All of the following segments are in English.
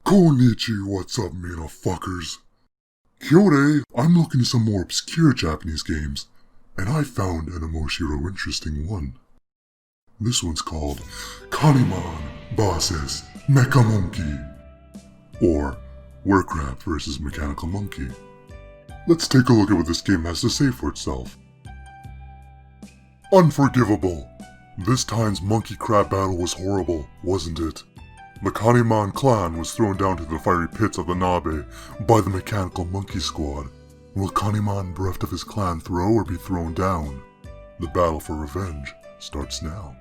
Konnichi, what's up, fuckers? Kyore, I'm looking at some more obscure Japanese games, and I found an emoshiro interesting one. This one's called Kani Man vs Mecha Monkey, or Werecrab VS Mechanical Monkey. Let's take a look at what this game has to say for itself. Unforgivable! This time's monkey-crab battle was horrible, wasn't it? The Kani Man clan was thrown down to the fiery pits of the Nabe by the Mechanical Monkey Squad. Will Kani Man, bereft of his clan, throw or be thrown down? The battle for revenge starts now.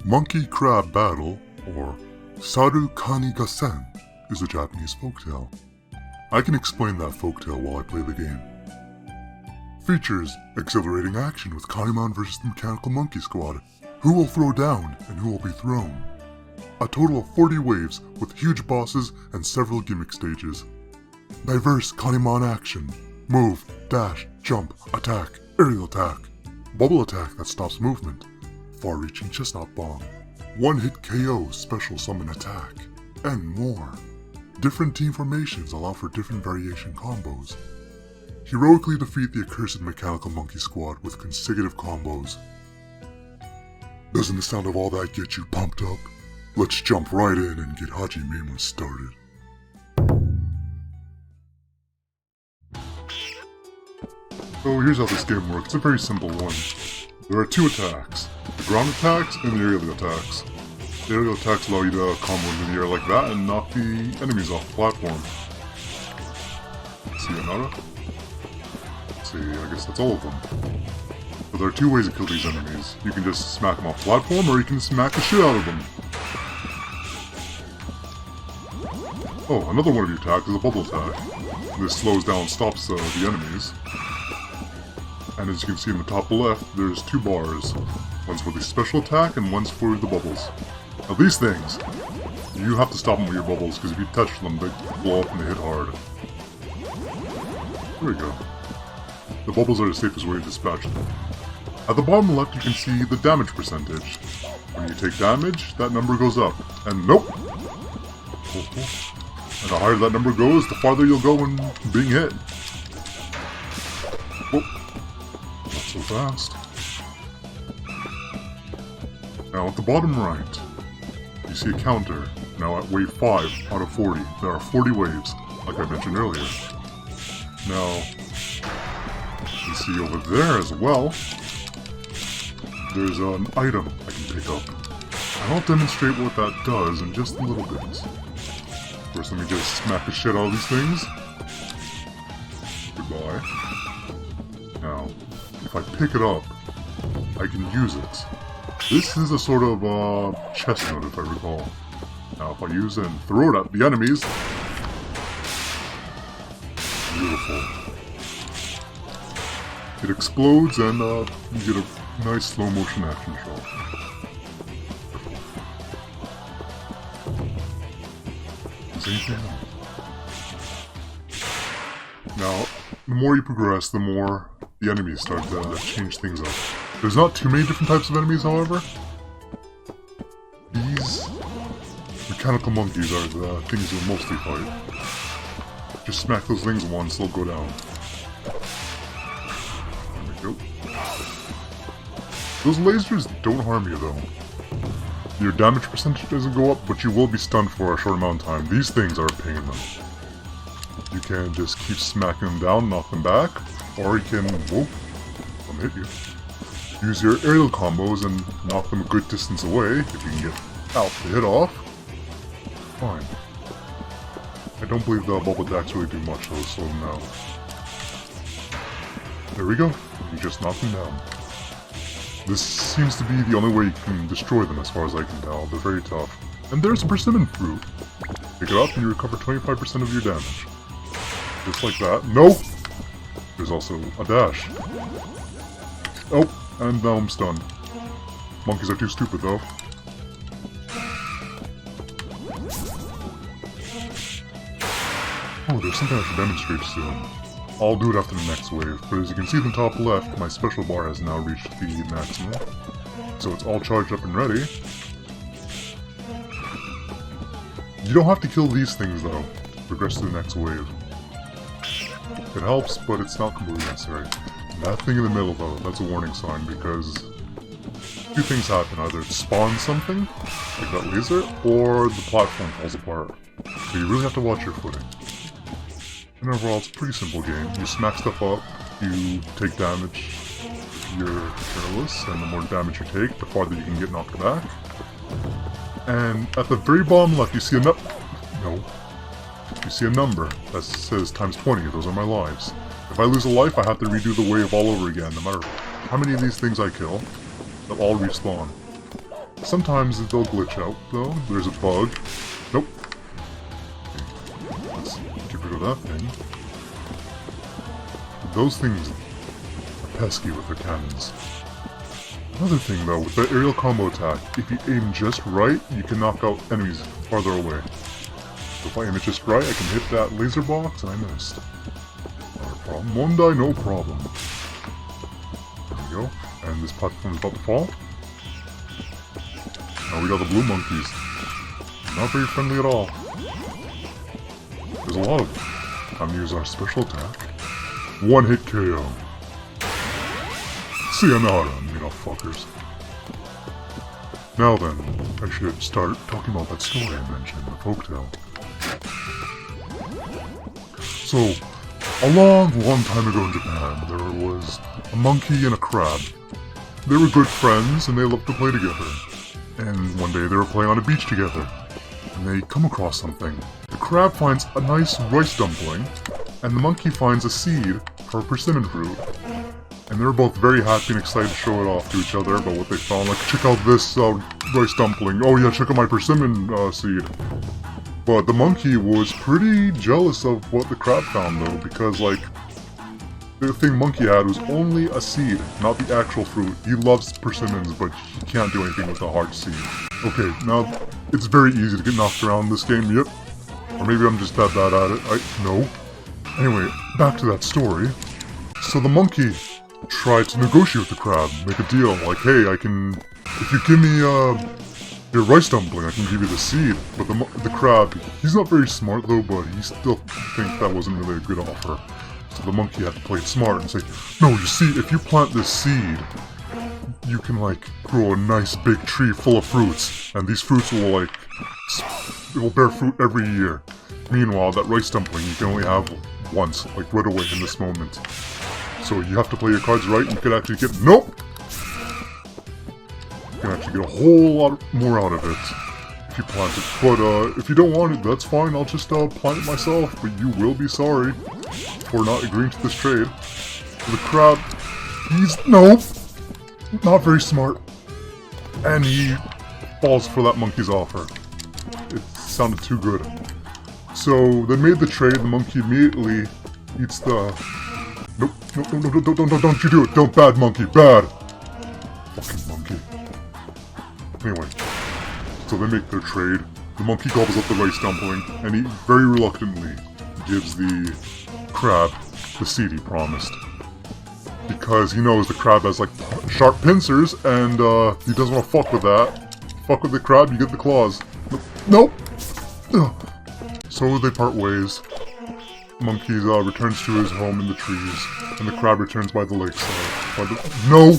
Monkey Crab Battle, or saru kani gassen, is a Japanese folktale. I can explain that folktale while I play the game. Features exhilarating action with Kani Man vs the Mechanical Monkey Squad. Who will throw down and who will be thrown? A total of 40 waves with huge bosses and several gimmick stages. Diverse Kani Man action. Move, dash, jump, attack, aerial attack, bubble attack that stops movement, far-reaching chestnut bomb, one-hit KO special summon attack, and more. Different team formations allow for different variation combos. Heroically defeat the accursed Mechanical Monkey Squad with consecutive combos. Doesn't the sound of all that get you pumped up? Let's jump right in and get Hajime started. So here's how this game works. It's a very simple one. There are two attacks. The ground attacks and the aerial attacks. The aerial attacks allow you to combo into the air like that and knock the enemies off the platform. See another? Let's see, I guess that's all of them. But there are two ways to kill these enemies. You can just smack them off the platform, or you can smack the shit out of them. Oh, another one of your attacks is a bubble attack. This slows down and stops the enemies. And as you can see in the top left, there's two bars. One's for the special attack and one's for the bubbles. Now these things, you have to stop them with your bubbles, because if you touch them, they blow up and they hit hard. There we go. The bubbles are the safest way to dispatch them. At the bottom left, you can see the damage percentage. When you take damage, that number goes up. And nope! And the higher that number goes, the farther you'll go when being hit. Whoop. Not so fast. Now at the bottom right, you see a counter. Now at wave 5 out of 40. There are 40 waves, like I mentioned earlier. Now, you can see over there as well, there's an item I can pick up. And I'll demonstrate what that does in just a little bit. First, let me just smack the shit out of these things. Goodbye. Now, if I pick it up, I can use it. This is a sort of chestnut, if I recall. Now, if I use it and throw it at the enemies... Beautiful. It explodes and you get a nice slow motion action shot. Now, the more you progress, the more the enemies start to change things up. There's not too many different types of enemies, however. These mechanical monkeys are the things you'll mostly fight. Just smack those things once, they'll go down. There we go. Those lasers don't harm you though. Your damage percentage doesn't go up, but you will be stunned for a short amount of time. These things are a pain in them. You can just keep smacking them down, knock them back, or you can, whoop, let me hit you. Use your aerial combos and knock them a good distance away, if you can get out to hit off. Fine. I don't believe the bubble attacks really do much, though, so no. There we go, you just knock them down. This seems to be the only way you can destroy them as far as I can tell. They're very tough. And there's a persimmon fruit. Pick it up and you recover 25% of your damage. Just like that. No! There's also a dash. Oh, and now I'm stunned. Monkeys are too stupid though. Oh, there's something I should demonstrate soon. I'll do it after the next wave, but as you can see in the top left, my special bar has now reached the maximum. So it's all charged up and ready. You don't have to kill these things though to progress to the next wave. It helps, but it's not completely necessary. That thing in the middle though, that's a warning sign because two things happen. Either it spawns something, like that laser, or the platform falls apart. So you really have to watch your footing. And overall, it's a pretty simple game. You smack stuff up, you take damage, you're careless, and the more damage you take, the farther you can get knocked back. And at the very bottom left, you see a you see a number that says times 20. Those are my lives. If I lose a life, I have to redo the wave all over again, no matter how many of these things I kill. They'll all respawn. Sometimes they'll glitch out, though. There's a bug. Nope. Okay. Let's get rid of that thing. Those things are pesky with their cannons. Another thing, though, with the aerial combo attack, if you aim just right, you can knock out enemies farther away. So if I aim it just right, I can hit that laser box, and I missed. Not a problem. One die, no problem. There we go. And this platform is about to fall. Now we got the blue monkeys. Not very friendly at all. There's a lot of them. Time to use our special attack. One hit KO. Sayonara, fuckers. Now then, I should start talking about that story I mentioned, the folktale. So, a long time ago in Japan, there was a monkey and a crab. They were good friends and they loved to play together. And one day they were playing on a beach together, and they come across something. The crab finds a nice rice dumpling, and the monkey finds a seed for a persimmon fruit. And they were both very happy and excited to show it off to each other about what they found. Like, check out this rice dumpling. Oh yeah, check out my persimmon seed. But the monkey was pretty jealous of what the crab found though, because like, the thing monkey had was only a seed, not the actual fruit. He loves persimmons, but he can't do anything with the hard seed. Okay, now, it's very easy to get knocked around in this game, yep. Or maybe I'm just that bad at it, no. Anyway, back to that story. So the monkey tried to negotiate with the crab, make a deal, like, hey, if you give me your rice dumpling, I can give you the seed. But the crab, he's not very smart though, but he still thinks that wasn't really a good offer. So the monkey had to play it smart and say, no, you see, if you plant this seed, you can like grow a nice big tree full of fruits, and these fruits will it will bear fruit every year. Meanwhile, that rice dumpling you can only have once, like right away in this moment. So you have to play your cards right, and you could actually get, nope! You can actually get a whole lot more out of it if you plant it. But if you don't want it, that's fine, I'll just plant it myself, but you will be sorry for not agreeing to this trade. So the crab, he's, nope! Not very smart. And he falls for that monkey's offer. It sounded too good. So they made the trade, the monkey immediately eats the... Nope, don't you do it, don't, bad monkey, bad! Fucking monkey. Anyway, so they make their trade, the monkey gobbles up the rice dumpling, and he very reluctantly gives the crab the seed he promised. Because he knows the crab has like sharp pincers, and he doesn't want to fuck with that. Fuck with the crab, you get the claws. Nope! So they part ways. Monkey returns to his home in the trees, and the crab returns by the lakeside. No!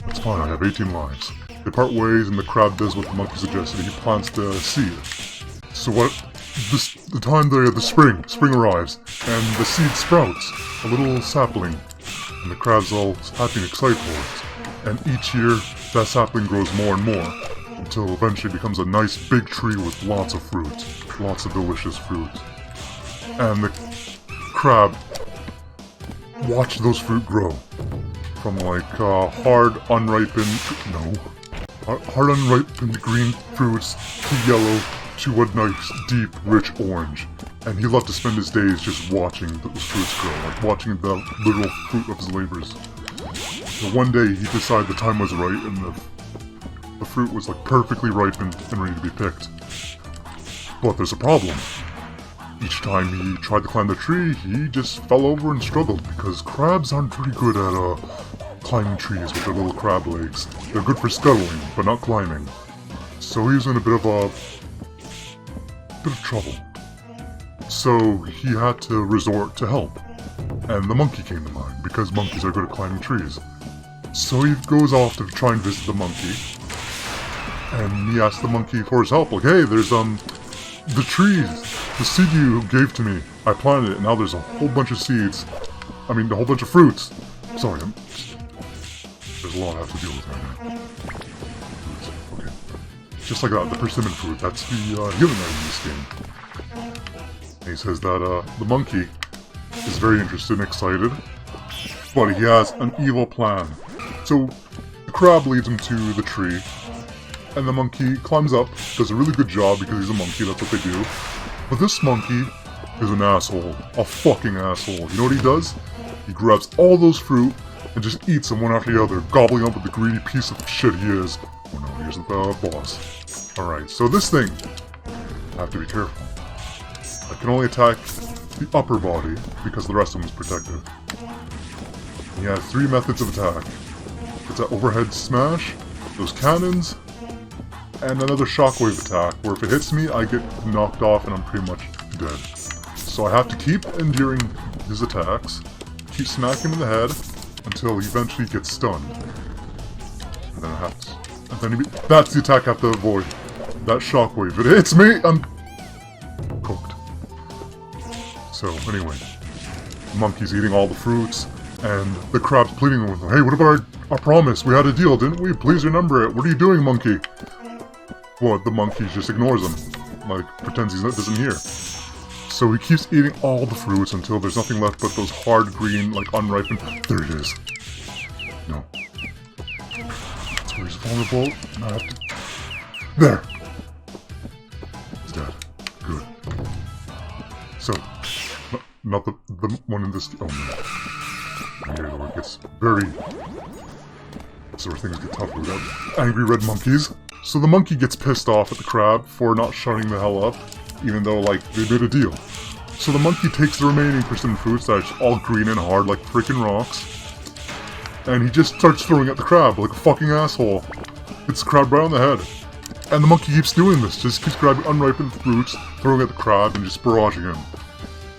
That's fine, I have 18 lives. They part ways, and the crab does what the monkey suggested. He plants the seed. So the time the spring arrives, and the seed sprouts, a little sapling, and the crab's all happy and excited for it. And each year, that sapling grows more and more, until eventually it becomes a nice big tree with lots of fruit, lots of delicious fruit. And the crab watched those fruit grow, from like hard unripened green fruits to yellow to a nice, deep, rich orange. And he loved to spend his days just watching those fruits grow, like watching the literal fruit of his labors. So one day he decided the time was right and the fruit was like perfectly ripened and ready to be picked. But there's a problem. Each time he tried to climb the tree, he just fell over and struggled because crabs aren't very good at climbing trees with their little crab legs. They're good for scuttling, but not climbing. So he was in a bit of trouble. So he had to resort to help. And the monkey came to mind, because monkeys are good at climbing trees. So he goes off to try and visit the monkey. And he asks the monkey for his help, like, hey, there's, the trees, the seed you gave to me, I planted it, and now there's a whole bunch of seeds. I mean, a whole bunch of fruits. Sorry, there's a lot I have to deal with right now. Okay. Just like that, the persimmon fruit, that's the healing item in this game. And he says that the monkey is very interested and excited, but he has an evil plan. So the crab leads him to the tree, and the monkey climbs up, does a really good job because he's a monkey, that's what they do. But this monkey is an asshole. A fucking asshole. You know what he does? He grabs all those fruit and just eats them one after the other, gobbling up with the greedy piece of shit he is. Oh no, he isn't the boss. Alright, so this thing, I have to be careful. I can only attack the upper body because the rest of them is protected. He has 3 methods of attack. It's an overhead smash, those cannons, and another shockwave attack, where if it hits me, I get knocked off and I'm pretty much dead. So I have to keep enduring his attacks, keep smacking him in the head, until he eventually gets stunned. And then I have to... And then that's the attack I have to avoid. That shockwave. If it hits me, I'm... cooked. So, anyway. The monkey's eating all the fruits, and the crab's pleading with him. Hey, what about our promise? We had a deal, didn't we? Please remember it. What are you doing, monkey? Well, the monkey just ignores him. Like, pretends he doesn't hear. So he keeps eating all the fruits until there's nothing left but those hard green, like, unripened... There it is. No. That's where he's vulnerable. I have to... There! He's dead. Good. So, not the one in this... Oh, no. Here, though, it gets very... Sort of things get tougher without angry red monkeys. So the monkey gets pissed off at the crab for not shutting the hell up, even though, like, they did a deal. So the monkey takes the remaining persimmon fruits that are all green and hard like freaking rocks, and he just starts throwing at the crab like a fucking asshole. Hits the crab right on the head. And the monkey keeps doing this, just keeps grabbing unripened fruits, throwing at the crab, and just barraging him.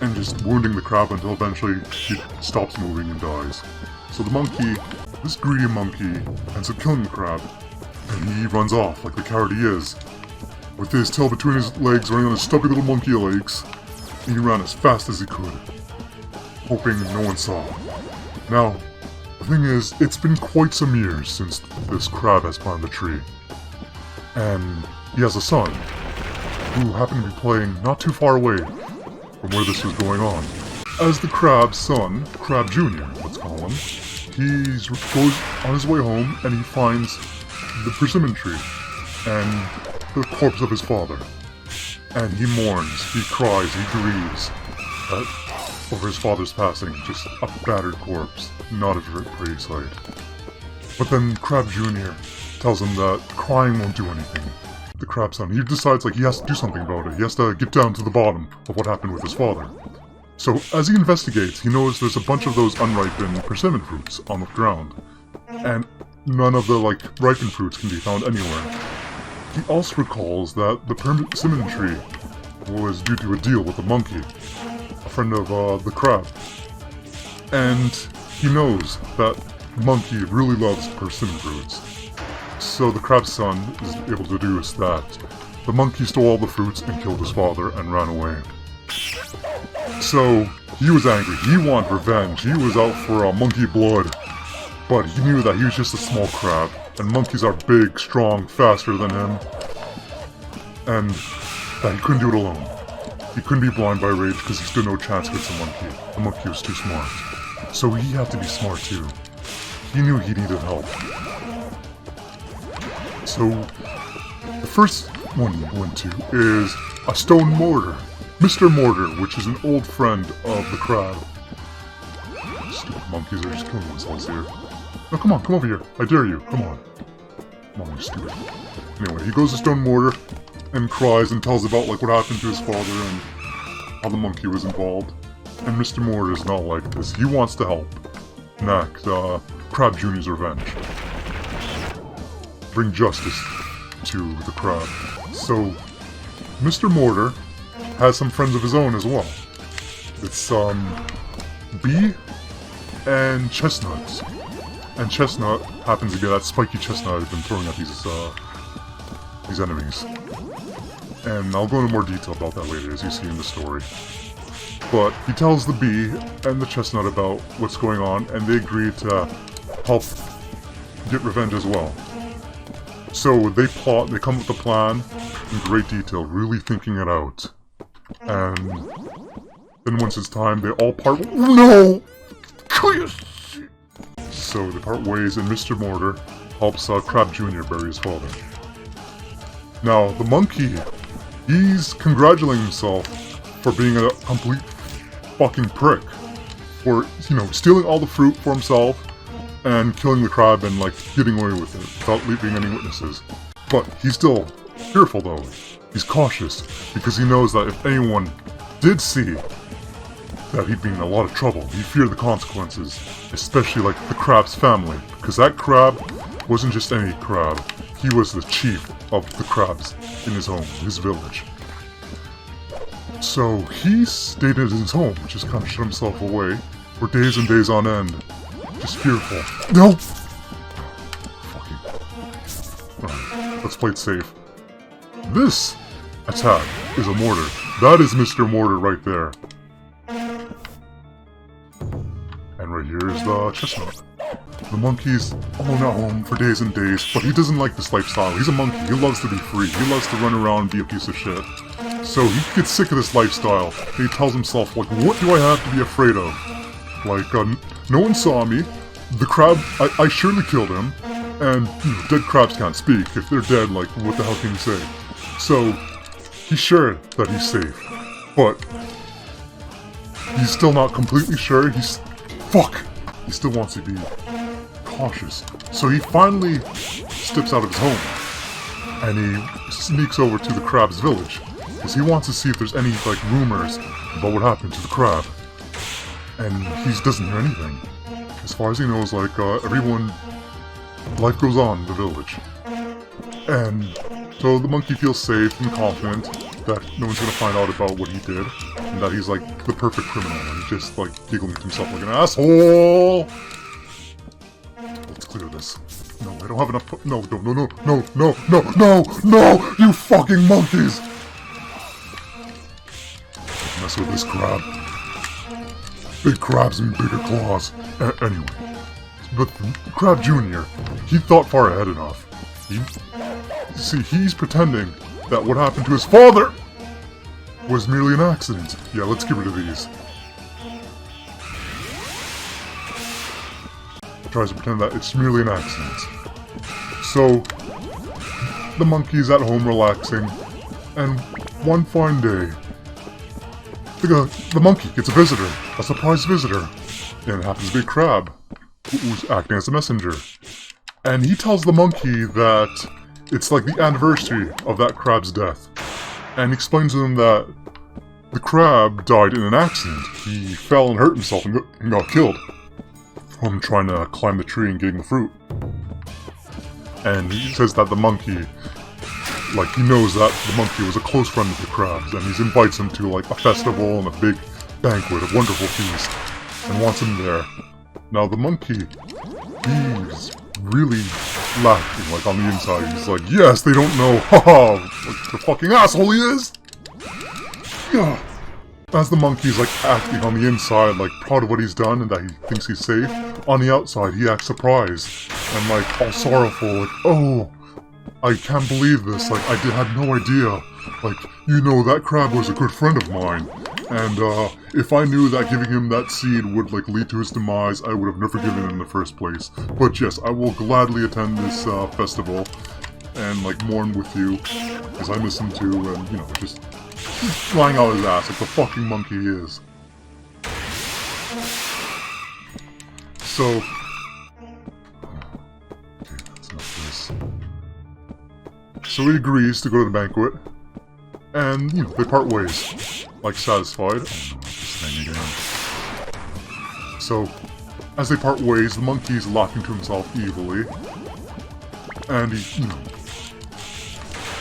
And just wounding the crab until eventually he stops moving and dies. So the monkey, this greedy monkey, ends up killing the crab. And he runs off like the coward he is, with his tail between his legs, running on his stubby little monkey legs. And he ran as fast as he could, hoping no one saw him. Now, the thing is, it's been quite some years since this crab has climbed the tree. And he has a son, who happened to be playing not too far away from where this was going on. As the crab's son, Crab Jr., let's call him, he goes on his way home and he finds the persimmon tree and the corpse of his father. And he mourns, he cries, he grieves over his father's passing, just a battered corpse, not a very pretty sight. But then Crab Jr. tells him that crying won't do anything. The crab's son, he decides like he has to do something about it, he has to get down to the bottom of what happened with his father. So as he investigates, he knows there's a bunch of those unripened persimmon fruits on the ground, and none of the, like, ripened fruits can be found anywhere. He also recalls that the persimmon tree was due to a deal with a monkey, a friend of the crab. And he knows that monkey really loves persimmon fruits. So the crab's son is able to deduce that the monkey stole all the fruits and killed his father and ran away. So he was angry, he wanted revenge, he was out for monkey blood. But he knew that he was just a small crab, and monkeys are big, strong, faster than him, and that he couldn't do it alone. He couldn't be blind by rage because he stood no chance against a monkey. The monkey was too smart. So he had to be smart too. He knew he needed help. So the first one he went to is a stone mortar. Mr. Mortar, which is an old friend of the crab. Stupid monkeys are just killing themselves here. No, come on, come over here. I dare you. Come on. Come on, you're stupid. Anyway, he goes to Stone Mortar and cries and tells about like what happened to his father and how the monkey was involved. And Mr. Mortar is not like this. He wants to help enact Crab Jr.'s revenge. Bring justice to the crab. So, Mr. Mortar has some friends of his own as well. It's, Bee and Chestnut. And Chestnut happens to get that spiky chestnut I've been throwing at these enemies. And I'll go into more detail about that later, as you see in the story. But he tells the Bee and the Chestnut about what's going on, and they agree to help get revenge as well. So they plot, they come up with a plan in great detail, really thinking it out. And then once it's time, they all part. No! So they part ways, and Mr. Mortar helps Crab Jr. bury his father. Now, the monkey, he's congratulating himself for being a complete fucking prick. For, you know, stealing all the fruit for himself and killing the crab and, like, getting away with it without leaving any witnesses. But he's still fearful, though. He's cautious because he knows that if anyone did see that he'd be in a lot of trouble, he'd fear the consequences, especially, like, the crab's family. Because that crab wasn't just any crab. He was the chief of the crabs in his home, his village. So he stayed in his home, just kind of shut himself away for days and days on end, just fearful. No! Fucking. Alright, let's play it safe. This attack is a mortar. That is Mr. Mortar right there. And right here is the chestnut. The monkey's alone at home for days and days, but he doesn't like this lifestyle. He's a monkey. He loves to be free. He loves to run around and be a piece of shit. So he gets sick of this lifestyle. And he tells himself, like, what do I have to be afraid of? Like, no one saw me. The crab, I surely killed him. And, you know, dead crabs can't speak. If they're dead, like, what the hell can you say? So, he's sure that he's safe. But, he's still not completely sure. Fuck! He still wants to be cautious. So he finally steps out of his home. And he sneaks over to the crab's village. Because he wants to see if there's any, like, rumors about what happened to the crab. And he doesn't hear anything. As far as he knows, like, everyone... life goes on in the village. And so the monkey feels safe and confident that no one's gonna find out about what he did. And that he's, like, the perfect criminal. And he's just, like, giggling to himself like an asshole! Let's clear this. No, I don't have enough... No, you fucking monkeys! Mess with this crab. Big crabs and bigger claws. Anyway. But Crab Jr., he thought far ahead enough. He's pretending that what happened to his father was merely an accident. Yeah, let's get rid of these. Tries to pretend that it's merely an accident. So, the monkey's at home relaxing, and one fine day, the monkey gets a visitor, a surprise visitor, and it happens to be a crab, who's acting as a messenger. And he tells the monkey that it's like the anniversary of that crab's death, and explains to him that the crab died in an accident. He fell and hurt himself and got killed from trying to climb the tree and getting the fruit. And he says that the monkey, like, he knows that the monkey was a close friend of the crab's, and he invites him to, like, a festival and a big banquet, a wonderful feast, and wants him there. Now, the monkey, he's really laughing, like, on the inside. He's like, yes, they don't know, haha, like the fucking asshole he is! Yeah. As the monkey's, like, acting on the inside, like, proud of what he's done and that he thinks he's safe, on the outside, he acts surprised and, like, all sorrowful, like, oh, I can't believe this, like, I had no idea, like, you know, that crab was a good friend of mine, and, if I knew that giving him that seed would, like, lead to his demise, I would have never given it in the first place. But yes, I will gladly attend this, festival, and, like, mourn with you, because I miss him too, and, you know, just flying out his ass like the fucking monkey he is. So... okay, that's enough of this. So he agrees to go to the banquet, and, you know, they part ways. Like, satisfied. Oh no, this thing again. So, as they part ways, the monkey's laughing to himself evilly. And he, you know,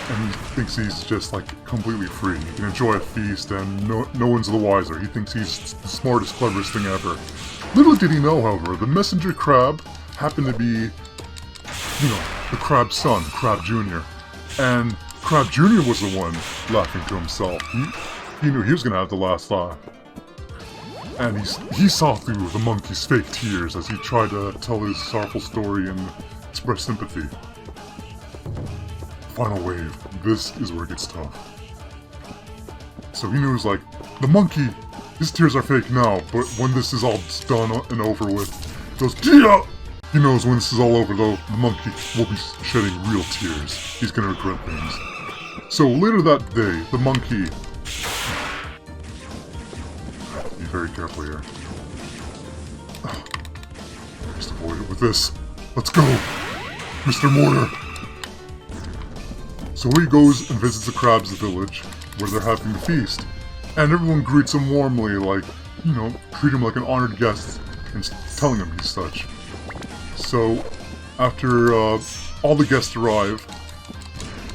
and he thinks he's just like completely free. He can enjoy a feast and no one's the wiser. He thinks he's the smartest, cleverest thing ever. Little did he know, however, the messenger crab happened to be, the crab's son, Crab Jr. And Crab Jr. was the one laughing to himself. He knew he was gonna have the last laugh. And he saw through the monkey's fake tears as he tried to tell his sorrowful story and express sympathy. Final wave. This is where it gets tough. So he knows, like, the monkey, his tears are fake now, but when this is all done and over with, he goes, yeah! He knows when this is all over, though, the monkey will be shedding real tears. He's gonna regret things. So later that day, the monkey... Be very careful here. Just avoid it with this. Let's go! Mr. Mortar! So he goes and visits the crab's village, where they're having a feast. And everyone greets him warmly, like, treat him like an honored guest, and telling him he's such. So, after all the guests arrive,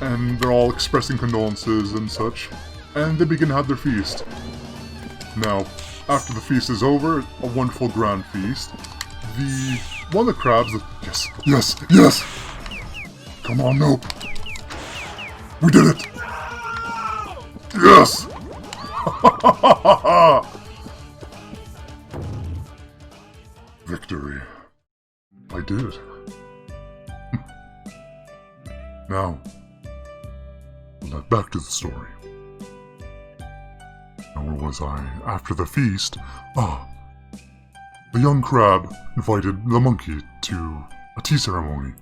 and they're all expressing condolences and such, and they begin to have their feast. Now, after the feast is over, a wonderful grand feast, one of the crabs, yes! Come on, nope. We did it! Yes! Victory. I did it. Now, back to the story. Now, where was I? After the feast, the young crab invited the monkey to a tea ceremony.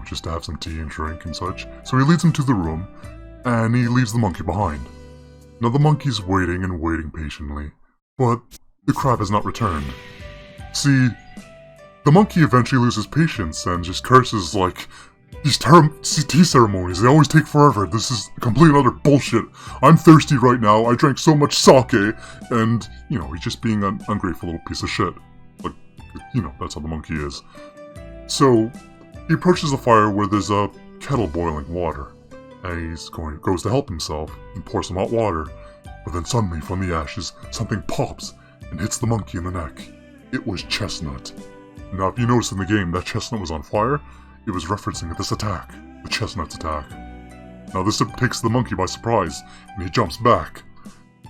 Just to have some tea and drink and such. So he leads him to the room, and he leaves the monkey behind. Now the monkey's waiting and waiting patiently, but the crab has not returned. See, the monkey eventually loses patience and just curses like, these tea ceremonies, they always take forever. This is complete and utter bullshit. I'm thirsty right now, I drank so much sake, and, he's just being an ungrateful little piece of shit. Like, that's how the monkey is. So, he approaches the fire where there's a kettle boiling water, and goes to help himself and pour some hot water, but then suddenly from the ashes, something pops and hits the monkey in the neck. It was Chestnut. Now if you notice in the game that Chestnut was on fire, it was referencing this attack, the Chestnut's attack. Now this takes the monkey by surprise, and he jumps back,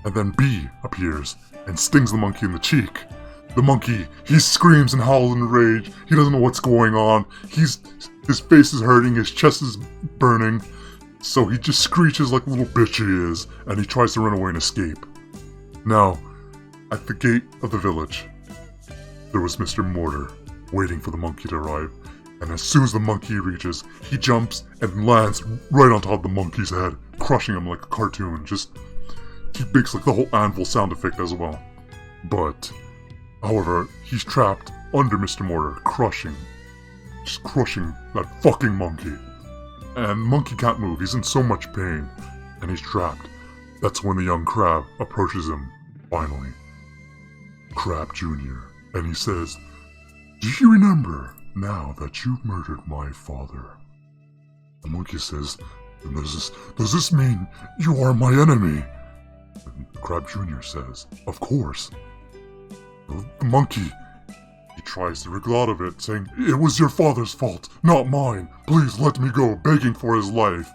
and then Bee appears and stings the monkey in the cheek. The monkey, he screams and howls in rage. He doesn't know what's going on. His face is hurting, his chest is burning. So he just screeches like the little bitch he is, and he tries to run away and escape. Now, at the gate of the village, there was Mr. Mortar, waiting for the monkey to arrive. And as soon as the monkey reaches, he jumps and lands right on top of the monkey's head, crushing him like a cartoon. He makes like the whole anvil sound effect as well. But... however, he's trapped under Mr. Mortar, crushing that fucking monkey. And Monkey can't move, he's in so much pain, and he's trapped. That's when the young crab approaches him, finally. Crab Jr. And he says, "Do you remember now that you've murdered my father?" The monkey says, does this mean you are my enemy? And Crab Jr. says, "Of course." The monkey, he tries to wriggle out of it, saying, "It was your father's fault, not mine. Please let me go," begging for his life.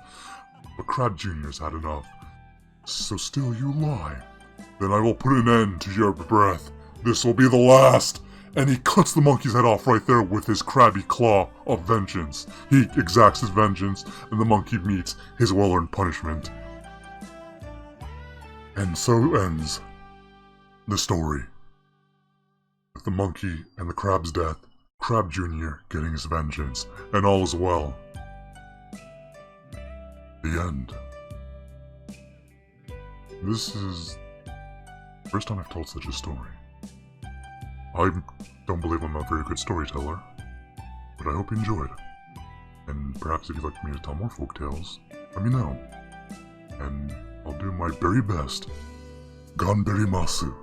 But Crab Jr.'s had enough. "So still you lie? Then I will put an end to your breath. This will be the last." And he cuts the monkey's head off right there with his crabby claw of vengeance. He exacts his vengeance, and the monkey meets his well-earned punishment. And so ends the story. With the monkey and the crab's death, Crab Jr. getting his vengeance, and all is well. The end. This is the first time I've told such a story. I don't believe I'm a very good storyteller, but I hope you enjoyed. And perhaps if you'd like me to tell more folk tales, let me know. And I'll do my very best. Ganberimasu.